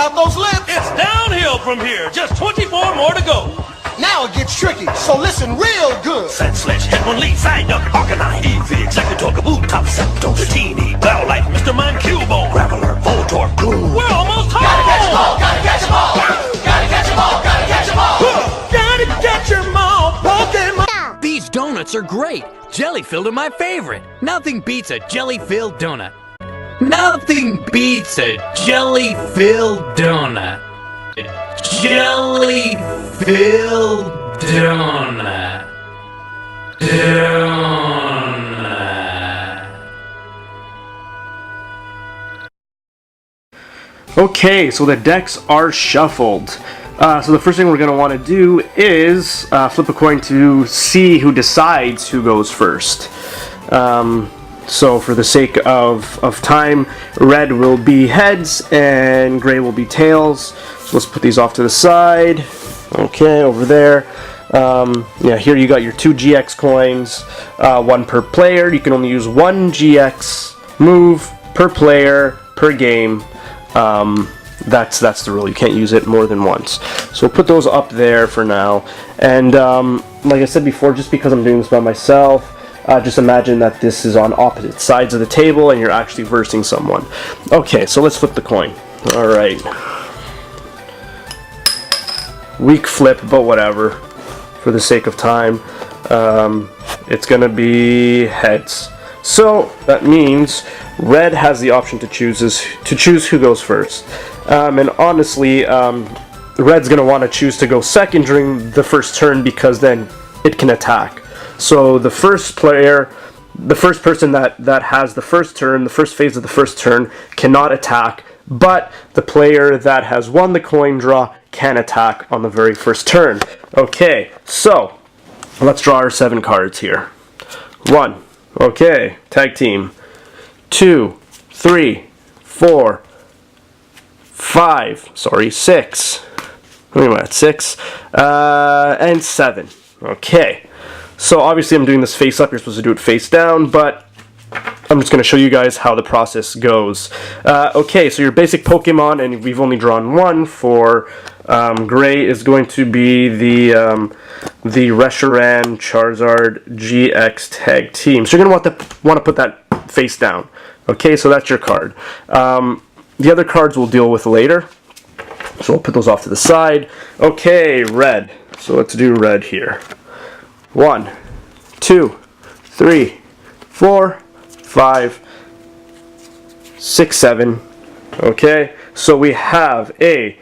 out those lips. It's downhill from here. Just 24 more to go. Now it gets tricky, so listen real good. Sand sledge, head one lead, side duck, arcanine, easy, executor, kaboot, top septo, teeny, battle light, Mr. Mind, Cubone, graveler, Voltor, gloom. We're almost home. Gotta catch 'em all, gotta catch 'em all. Gotta catch 'em all, gotta catch 'em all. Gotta catch 'em all, Pokemon. These donuts are great. Jelly-filled are my favorite. Nothing beats a jelly-filled donut. Nothing beats a jelly-filled donut. Jelly-filled donut. Okay, so the decks are shuffled. So the first thing we're going to want to do is flip a coin to see who decides who goes first. So for the sake of time, red will be heads and gray will be tails. So let's put these off to the side. Okay, over there. Yeah, here you got your 2 GX coins, 1 per player. You can only use 1 GX move per player per game. That's the rule. You can't use it more than once. So we'll put those up there for now. And like I said before, just because I'm doing this by myself, just imagine that this is on opposite sides of the table and you're actually versing someone. Okay, so let's flip the coin. Alright. Weak flip, but whatever. For the sake of time. It's going to be heads. So that means red has the option to choose who goes first. And honestly, red's going to want to choose to go second during the first turn because then it can attack. So the first player, the first person that has the first turn, the first phase of the first turn, cannot attack, but the player that has won the coin draw can attack on the very first turn. Okay, so let's draw our 7 cards here. 1, okay, tag team. 2, 3, 4, 5, sorry, 6. What am I at? 6, and 7. Okay. So obviously I'm doing this face up, you're supposed to do it face down, but I'm just going to show you guys how the process goes. Okay, so your basic Pokemon, and we've only drawn 1 for gray, is going to be the Reshiram Charizard GX Tag Team. So you're going to want to put that face down. Okay, so that's your card. The other cards we'll deal with later. So we'll put those off to the side. Okay, red. So let's do red here. 1, 2, 3, 4, 5, 6, 7. Okay, so we have a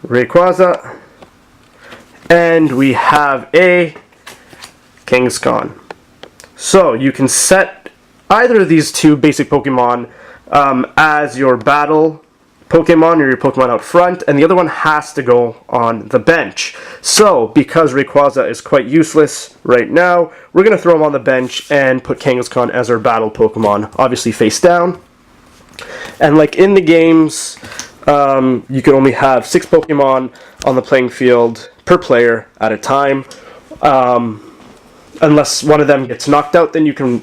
Rayquaza and we have a Kangaskhan. So you can set either of these 2 basic Pokemon as your battle Pokemon or your Pokemon out front, and the other one has to go on the bench. So, because Rayquaza is quite useless right now, we're going to throw him on the bench and put Kangaskhan as our battle Pokemon, obviously face down. And like in the games, you can only have 6 Pokemon on the playing field per player at a time. Unless one of them gets knocked out, then you can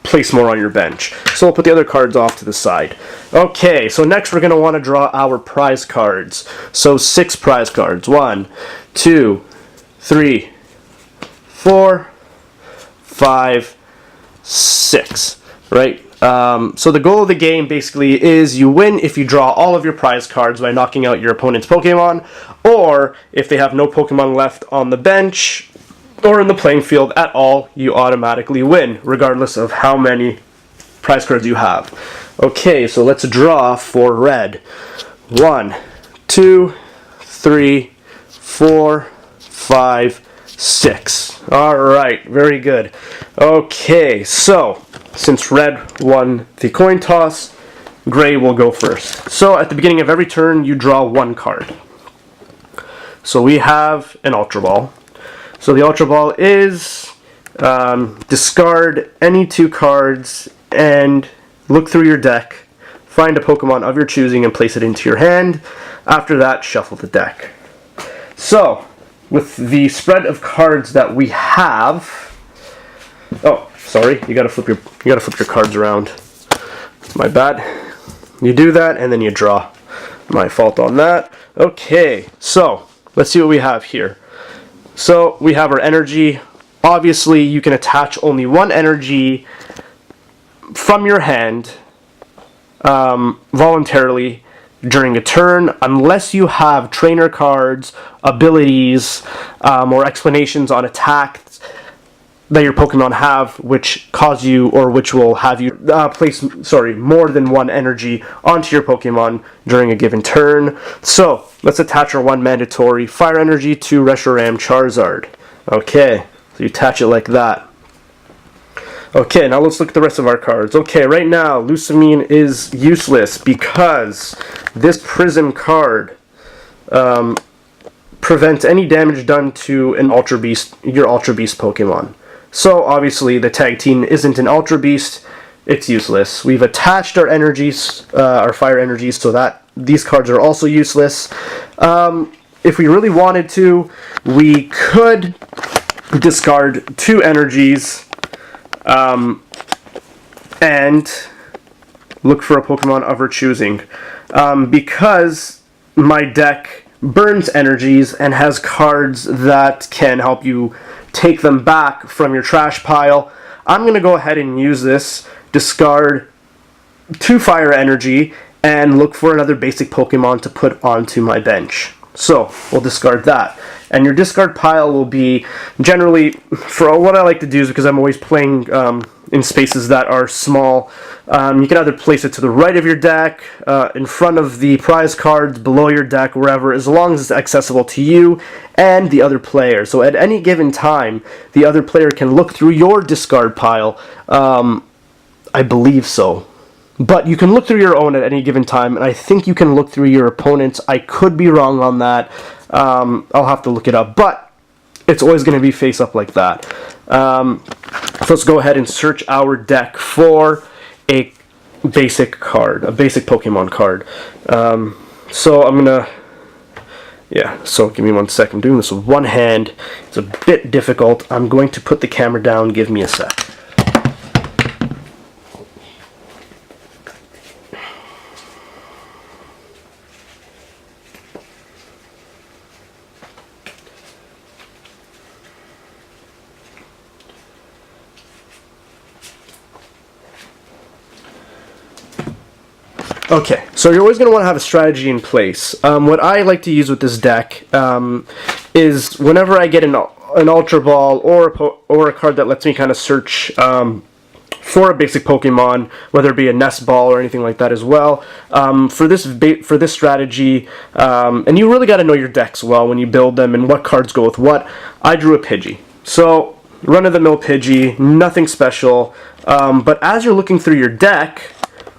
place more on your bench. So we'll put the other cards off to the side. Okay, so next we're going to want to draw our prize cards. So 6 prize cards. 1, 2, 3, 4, 5, 6. Right? So the goal of the game basically is you win if you draw all of your prize cards by knocking out your opponent's Pokemon, or if they have no Pokemon left on the bench or in the playing field at all, you automatically win, regardless of how many prize cards you have. Okay, so let's draw for red. 1, 2, 3, 4, 5, 6. Alright, very good. Okay, so since red won the coin toss, gray will go first. So at the beginning of every turn, you draw 1 card. So we have an Ultra Ball. So the Ultra Ball is discard any 2 cards and look through your deck, find a Pokemon of your choosing and place it into your hand. After that, shuffle the deck. So, with the spread of cards that we have, oh, sorry, you gotta flip your cards around. My bad. you do that, and then you draw. My fault on that. Okay, so let's see what we have here. So we have our energy. Obviously, you can attach only one energy from your hand voluntarily during a turn, unless you have trainer cards, abilities, or explanations on attacks that your Pokemon have, which cause you, or which will have you place more than one energy onto your Pokemon during a given turn. So let's attach our one mandatory fire energy to Reshiram Charizard. Okay, so you attach it like that. Okay, now let's look at the rest of our cards. Okay, right now, Lusamine is useless because this Prism card prevents any damage done to an Ultra Beast, your Ultra Beast Pokemon. So, obviously, the Tag Team isn't an Ultra Beast, it's useless. We've attached our energies, our fire energies, so that these cards are also useless. If we really wanted to, we could discard 2 energies, and look for a Pokemon of our choosing. Because my deck burns energies and has cards that can help you take them back from your trash pile, I'm going to go ahead and use this, discard 2 fire energy, and look for another basic Pokemon to put onto my bench. So, we'll discard that. And your discard pile will be, generally, for what I like to do is because I'm always playing in spaces that are small, you can either place it to the right of your deck, in front of the prize cards, below your deck, wherever, as long as it's accessible to you and the other player. So at any given time, the other player can look through your discard pile. I believe so. But you can look through your own at any given time, and I think you can look through your opponent's. I could be wrong on that. I'll have to look it up, but it's always going to be face up like that. So let's go ahead and search our deck for a basic card, a basic Pokemon card. So I'm going to... Yeah, so give me 1 second. I'm doing this with one hand. It's a bit difficult. I'm going to put the camera down. Give me a sec. Okay, so you're always going to want to have a strategy in place. What I like to use with this deck is whenever I get an Ultra Ball or a card that lets me kind of search for a basic Pokemon, whether it be a Nest Ball or anything like that as well, for this strategy, and you really got to know your decks well when you build them and what cards go with what. I drew a Pidgey. So, run-of-the-mill Pidgey, nothing special, but as you're looking through your deck,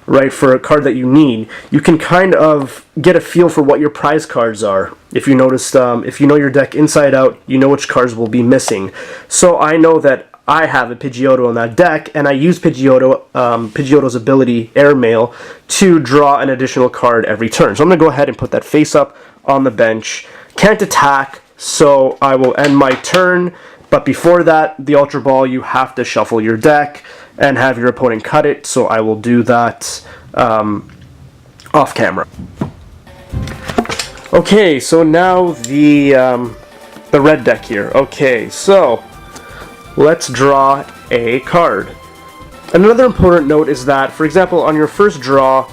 right, for a card that you need, you can kind of get a feel for what your prize cards are. If you noticed, if you know your deck inside out, you know which cards will be missing. So I know that I have a Pidgeotto on that deck, and I use Pidgeotto's ability, Airmail, to draw an additional card every turn. So I'm going to go ahead and put that face up on the bench. Can't attack, so I will end my turn. But before that, the Ultra Ball, you have to shuffle your deck and have your opponent cut it, so I will do that off camera. Okay, so now the red deck here. Okay, so let's draw a card. Another important note is that, for example, on your first draw,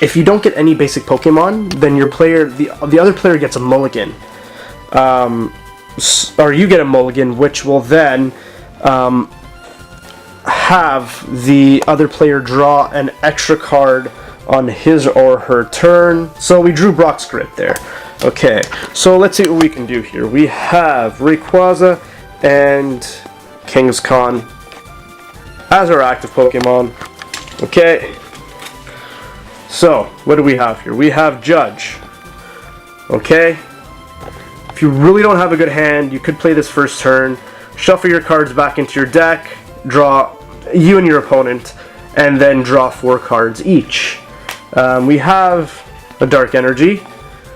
if you don't get any basic Pokemon, then your player, the other player gets a mulligan. Or you get a mulligan, which will then have the other player draw an extra card on his or her turn. So we drew Brock's Grit there. Okay, so let's see what we can do here. We have Rayquaza and Kangaskhan as our active Pokemon. Okay, so what do we have here? We have Judge. Okay, if you really don't have a good hand, you could play this first turn, shuffle your cards back into your deck, draw you and your opponent, and then draw 4 cards each. We have a Dark Energy.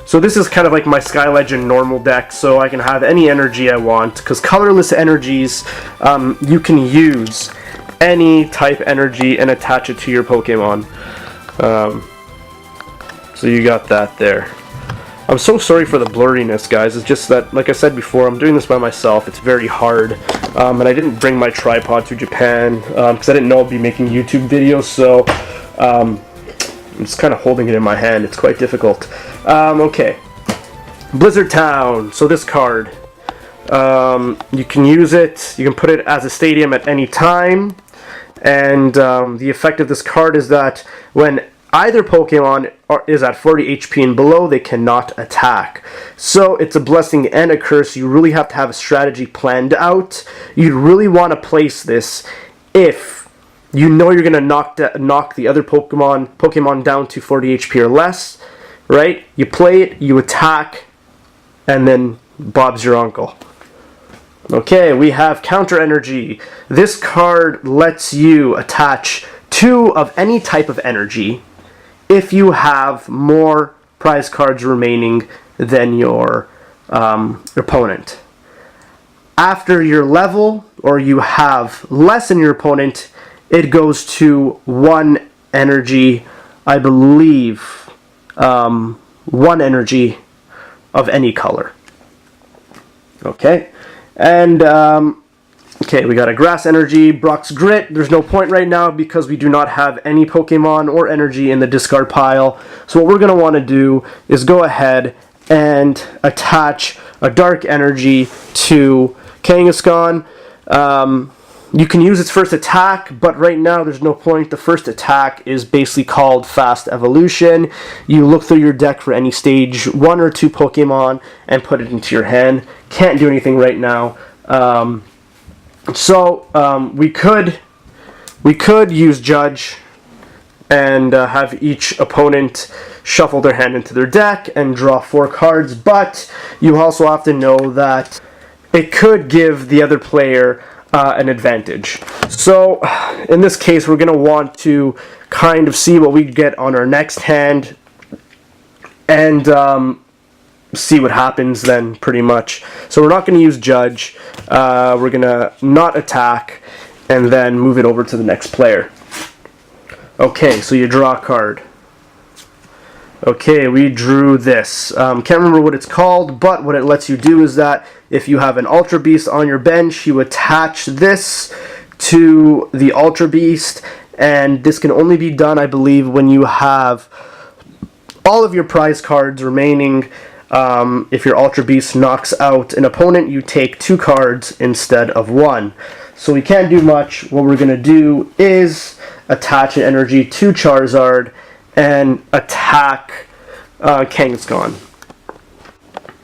So this is kind of like my Sky Legend normal deck, so I can have any energy I want, because colorless energies you can use any type energy and attach it to your Pokemon. So you got that there. I'm so sorry for the blurriness, guys. It's just that, like I said before, I'm doing this by myself. It's very hard. And I didn't bring my tripod to Japan because I didn't know I'd be making YouTube videos, so I'm just kind of holding it in my hand. It's quite difficult. Okay. Blizzard Town. So this card, you can use it. You can put it as a stadium at any time. And the effect of this card is that when either Pokemon is at 40 HP and below, they cannot attack. So it's a blessing and a curse. You really have to have a strategy planned out. You'd really want to place this if you know you're going to knock the other Pokemon down to 40 HP or less, right? You play it, you attack, and then Bob's your uncle. Okay, we have Counter Energy. This card lets you attach 2 of any type of energy if you have more prize cards remaining than your opponent. After your level, or you have less than your opponent, it goes to 1 energy, I believe, 1 energy of any color. Okay, and okay, we got a Grass Energy, Brock's Grit. There's no point right now because we do not have any Pokemon or energy in the discard pile. So what we're going to want to do is go ahead and attach a Dark Energy to Kangaskhan. You can use its first attack, but right now there's no point. The first attack is basically called Fast Evolution. You look through your deck for any stage 1 or 2 Pokemon and put it into your hand. Can't do anything right now. We could use Judge and have each opponent shuffle their hand into their deck and draw 4 cards, but you also have to know that it could give the other player an advantage. So in this case, we're going to want to kind of see what we get on our next hand and see what happens then, pretty much. So we're not going to use Judge. We're going to not attack and then move it over to the next player. Okay, so you draw a card. Okay, we drew this. Can't remember what it's called, but what it lets you do is that if you have an Ultra Beast on your bench, you attach this to the Ultra Beast, and this can only be done, I believe, when you have all of your prize cards remaining. If your Ultra Beast knocks out an opponent, you take 2 cards instead of 1. So we can't do much. What we're going to do is attach an energy to Charizard and attack Kangaskhan.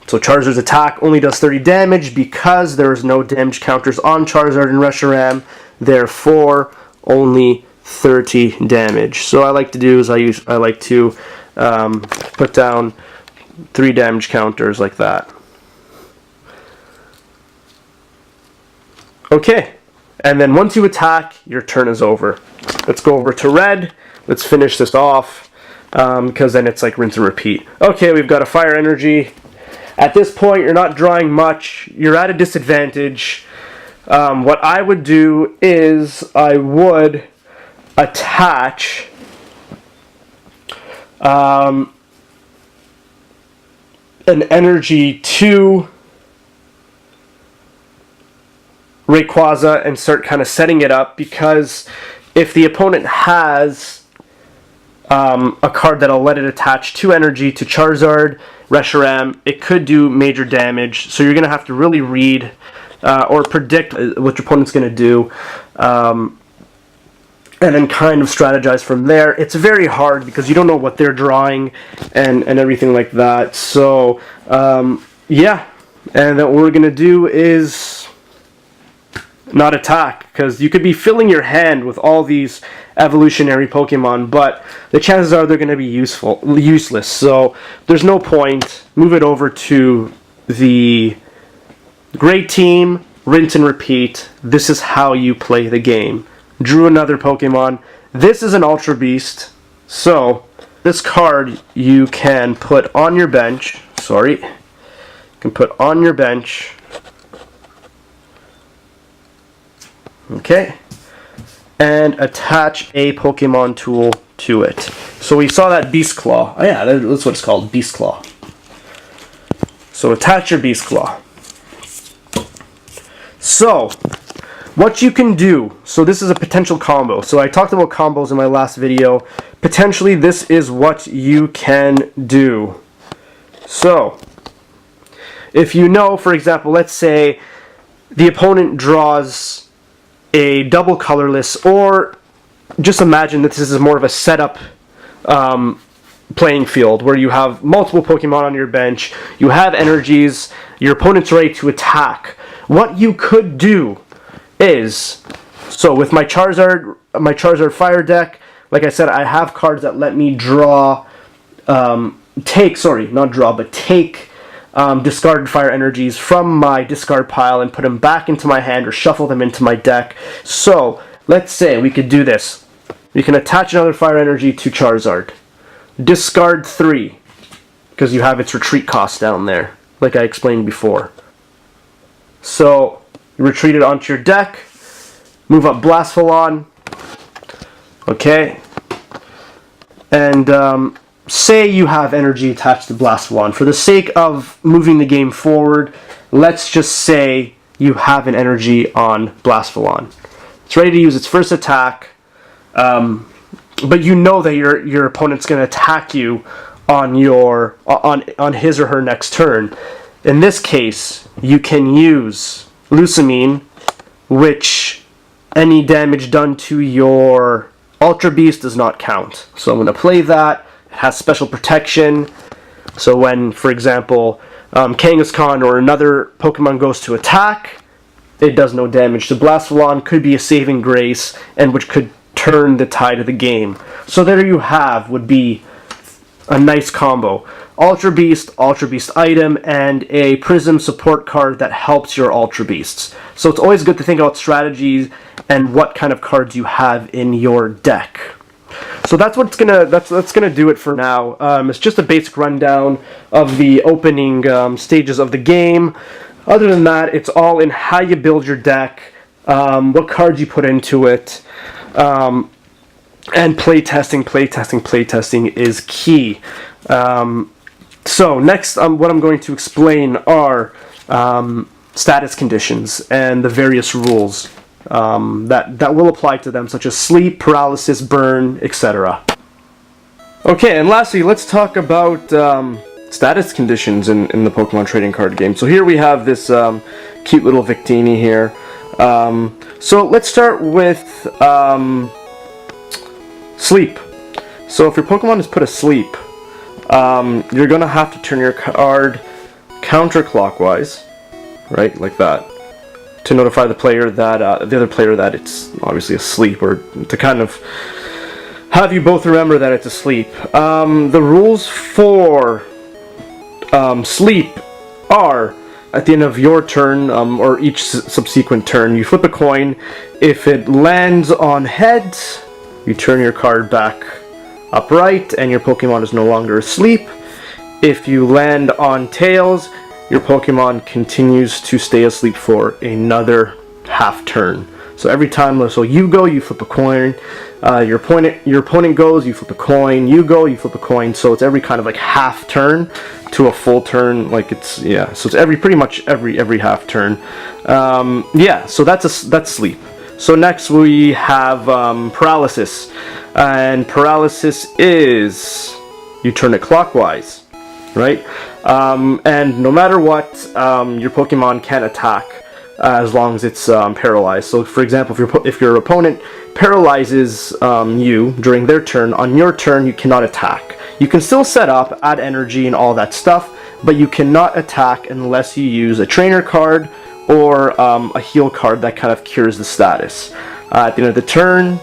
So Charizard's attack only does 30 damage because there is no damage counters on Charizard and Reshiram. Therefore, only 30 damage. So what I like to do is I like to put down 3 damage counters like that. Okay, and then once you attack, your turn is over. Let's go over to red. Let's finish this off because then it's like rinse and repeat. Okay, we've got a Fire Energy. At this point, you're not drawing much. You're at a disadvantage. What I would do is I would attach an energy to Rayquaza and start kind of setting it up, because if the opponent has a card that'll let it attach 2 energy to Charizard, Reshiram, it could do major damage. So you're going to have to really read or predict what your opponent's going to do, and then kind of strategize from there. It's very hard because you don't know what they're drawing and everything like that. So yeah, and then what we're going to do is not attack, because you could be filling your hand with all these evolutionary Pokemon, but the chances are they're going to be useless. So there's no point. Move it over to the great team, rinse and repeat. This is how you play the game. Drew another Pokemon. This is an Ultra Beast. So this card you can put on your bench. Sorry. You can put on your bench. Okay. and attach a Pokemon tool to it. So we saw that Beast Claw. Oh yeah, that's what it's called, Beast Claw. So attach your Beast Claw. So, what you can do, so this is a potential combo. So I talked about combos in my last video. Potentially this is what you can do. So, if you know, for example, let's say the opponent draws a double colorless, or just imagine that this is more of a setup playing field where you have multiple Pokemon on your bench, you have energies, your opponent's ready to attack. What you could do is, so with my Charizard Fire deck, like I said, I have cards that let me draw, take discarded fire energies from my discard pile and put them back into my hand or shuffle them into my deck. So, let's say we could do this. We can attach another fire energy to Charizard. Discard 3, because you have its retreat cost down there, like I explained before. So, you retreat it onto your deck, move up Blastful, okay, and say you have energy attached to Blastful. For the sake of moving the game forward, let's just say you have an energy on Blastful. It's ready to use its first attack, but you know that your opponent's going to attack you on his or her next turn. In this case, you can use Lusamine, which any damage done to your Ultra Beast does not count. So I'm going to play that. It has special protection. So when, for example, Kangaskhan or another Pokemon goes to attack, it does no damage to Blastful. Could be a saving grace, and which could turn the tide of the game. So there you have, would be a nice combo. Ultra Beast item, and a Prism support card that helps your Ultra Beasts. So it's always good to think about strategies and what kind of cards you have in your deck. So that's gonna do it for now. It's just a basic rundown of the opening stages of the game. Other than that, it's all in how you build your deck, what cards you put into it, and playtesting is key. So next, what I'm going to explain are status conditions and the various rules that will apply to them, such as sleep, paralysis, burn, etc. Okay, and lastly, let's talk about status conditions in the Pokemon trading card game. So here we have this cute little Victini here. So let's start with sleep. So if your Pokemon is put asleep, you're going to have to turn your card counterclockwise, right, like that, to notify the player that the other player that it's obviously asleep, or to kind of have you both remember that it's asleep. The rules for sleep are: at the end of your turn, or each subsequent turn, you flip a coin. If it lands on heads, you turn your card back upright and your Pokemon is no longer asleep. If you land on tails, your Pokemon continues to stay asleep for another half turn. So every time, so you go, you flip a coin. Your opponent goes, you flip a coin. You go, you flip a coin. So it's every kind of like half turn to a full turn. Like it's, yeah. So it's pretty much every half turn. Yeah. So that's sleep. So next we have paralysis, and paralysis is you turn it clockwise, right? And no matter what, your Pokemon can attack as long as it's paralyzed. So for example, if your opponent paralyzes you during their turn, on your turn you cannot attack. You can still set up, add energy and all that stuff, but you cannot attack unless you use a trainer card or a heal card that kind of cures the status. At the end of the turn,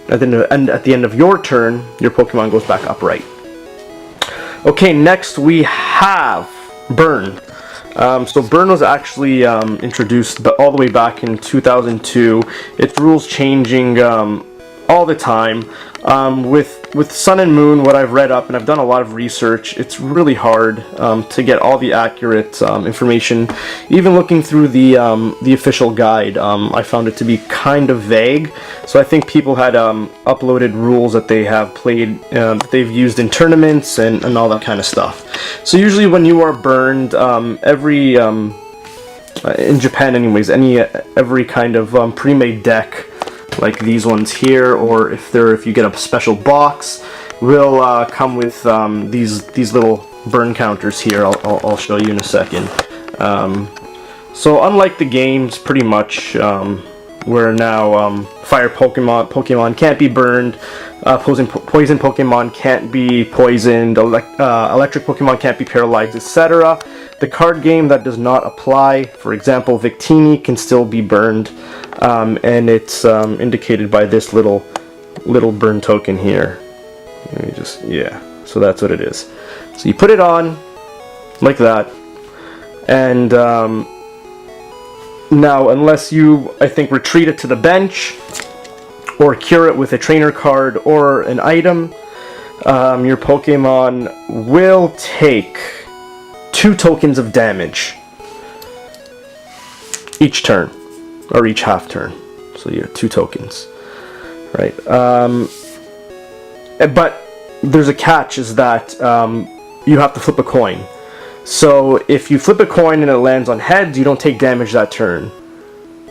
at the end of your turn, your Pokemon goes back upright. Okay, next we have Burn. So Burn was actually introduced all the way back in 2002. Its rules changing all the time. With Sun and Moon, what I've read up, and I've done a lot of research, it's really hard to get all the accurate information. Even looking through the official guide, I found it to be kind of vague. So I think people had uploaded rules that they have played, that they've used in tournaments and all that kind of stuff. So usually when you are burned, in Japan anyways, every kind of pre-made deck, like these ones here, or if you get a special box, will come with these little burn counters here. I'll show you in a second. So unlike the games, pretty much, where now fire Pokemon can't be burned, poison Pokemon can't be poisoned, electric Pokemon can't be paralyzed, etc. The card game that does not apply, for example, Victini can still be burned, and it's indicated by this little burn token here. Let me just, yeah, so that's what it is. So you put it on like that, and now unless you, I think, retreat it to the bench or cure it with a trainer card or an item, your Pokemon will take 2 tokens of damage each turn, or each half turn. So you have 2 tokens, right? But there's a catch, is that you have to flip a coin. So if you flip a coin and it lands on heads, you don't take damage that turn.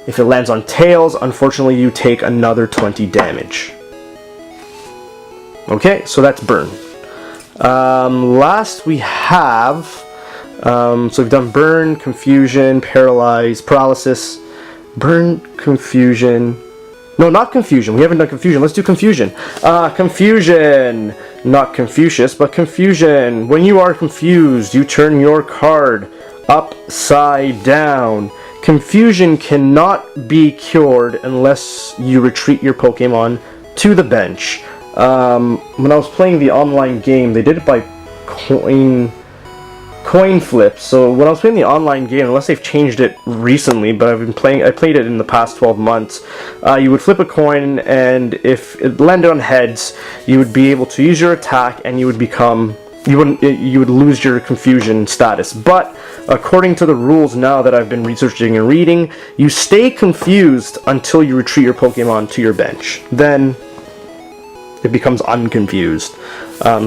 If it lands on tails, unfortunately you take another 20 damage. Okay, so that's burn. Last we have, so we've done burn, confusion, paralysis, burn, confusion. No, not confusion. We haven't done confusion. Let's do confusion. Confusion. Not Confucius, but confusion. When you are confused, you turn your card upside down. Confusion cannot be cured unless you retreat your Pokemon to the bench. When I was playing the online game, they did it by coin flip. So when I was playing the online game, unless they've changed it recently, but I played it in the past 12 months, you would flip a coin, and if it landed on heads, you would be able to use your attack, and you would lose your confusion status. But according to the rules now that I've been researching and reading, you stay confused until you retreat your Pokemon to your bench. Then it becomes unconfused.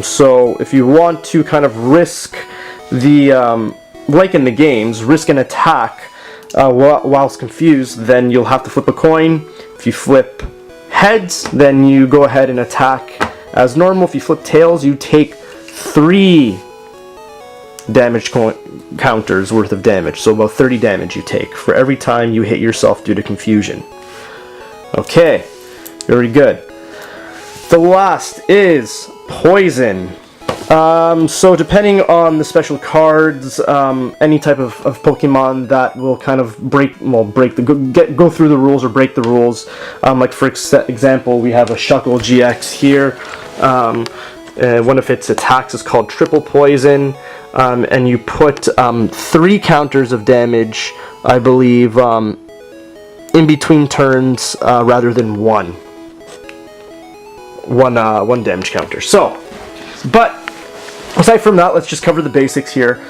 So if you want to kind of risk the, like in the games, risk an attack whilst confused, then you'll have to flip a coin. If you flip heads, then you go ahead and attack as normal. If you flip tails, you take 3 damage counters worth of damage. So about 30 damage you take for every time you hit yourself due to confusion. Okay, very good. The last is poison. So depending on the special cards, any type of Pokemon that will kind of go through the rules or break the rules. Like for example, we have a Shuckle GX here. One of its attacks is called Triple Poison, and you put 3 counters of damage, I believe, in between turns rather than one damage counter. So, but aside from that, let's just cover the basics here.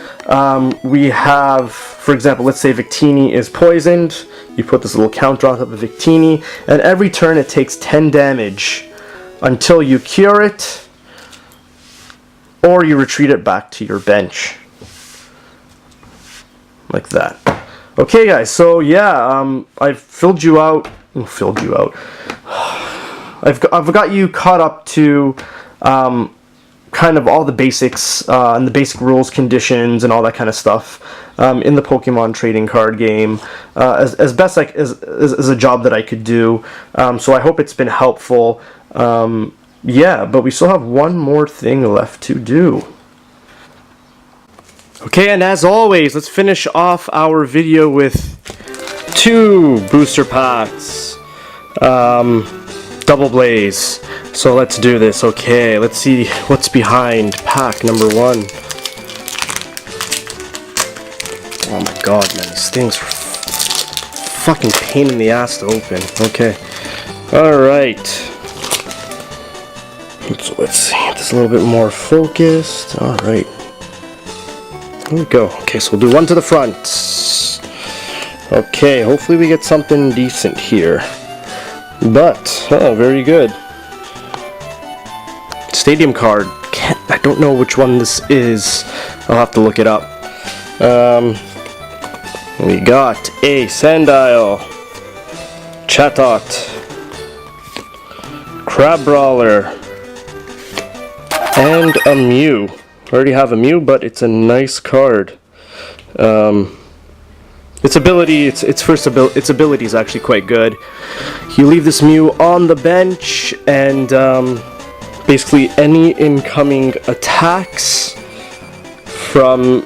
We have, for example, let's say Victini is poisoned. You put this little counter on top of Victini, and every turn it takes 10 damage until you cure it, or you retreat it back to your bench. Like that. Okay, guys, so yeah, I've filled you out. I've got you caught up to kind of all the basics and the basic rules, conditions, and all that kind of stuff in the Pokemon trading card game as best as a job that I could do. So I hope it's been helpful. Yeah, but we still have one more thing left to do. Okay, and as always, let's finish off our video with 2 booster packs. Double Blaze. So let's do this. Okay, let's see what's behind pack number 1. Oh my god, man, these things are fucking pain in the ass to open. Okay. Alright. So let's see, this a little bit more focused. Alright. There we go. Okay, so we'll do one to the front. Okay, hopefully we get something decent here. But, oh, very good. Stadium card. I don't know which one this is. I'll have to look it up. We got a Sandile, Chatot, Crab Brawler, and a Mew. I already have a Mew, but it's a nice card. Its ability is actually quite good. You leave this Mew on the bench, and basically any incoming attacks from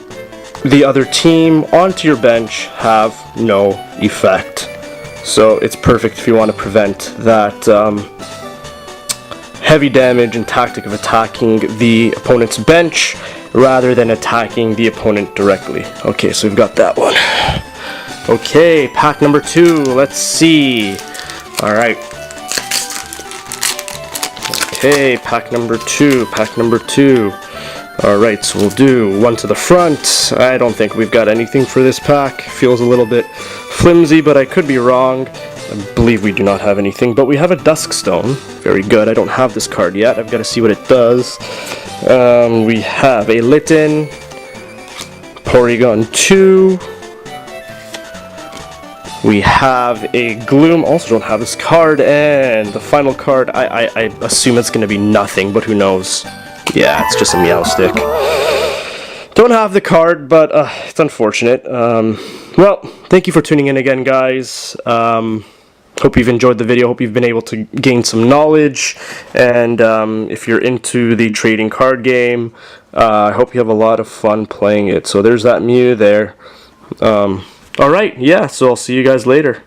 the other team onto your bench have no effect. So it's perfect if you want to prevent that heavy damage and tactic of attacking the opponent's bench rather than attacking the opponent directly. Okay, so we've got that one. Okay, pack number 2. Let's see. Alright. Okay, pack number 2. Alright, so we'll do one to the front. I don't think we've got anything for this pack. Feels a little bit flimsy, but I could be wrong. I believe we do not have anything, but we have a Duskstone. Very good. I don't have this card yet. I've got to see what it does. We have a Litten, Porygon 2. We have a Gloom. Also don't have this card, and the final card, I assume it's going to be nothing, but who knows. Yeah, it's just a Meowstic. Don't have the card, but it's unfortunate. Well, thank you for tuning in again, guys. Hope you've enjoyed the video. Hope you've been able to gain some knowledge. And if you're into the trading card game, I hope you have a lot of fun playing it. So there's that Mew there. Alright, yeah, so I'll see you guys later.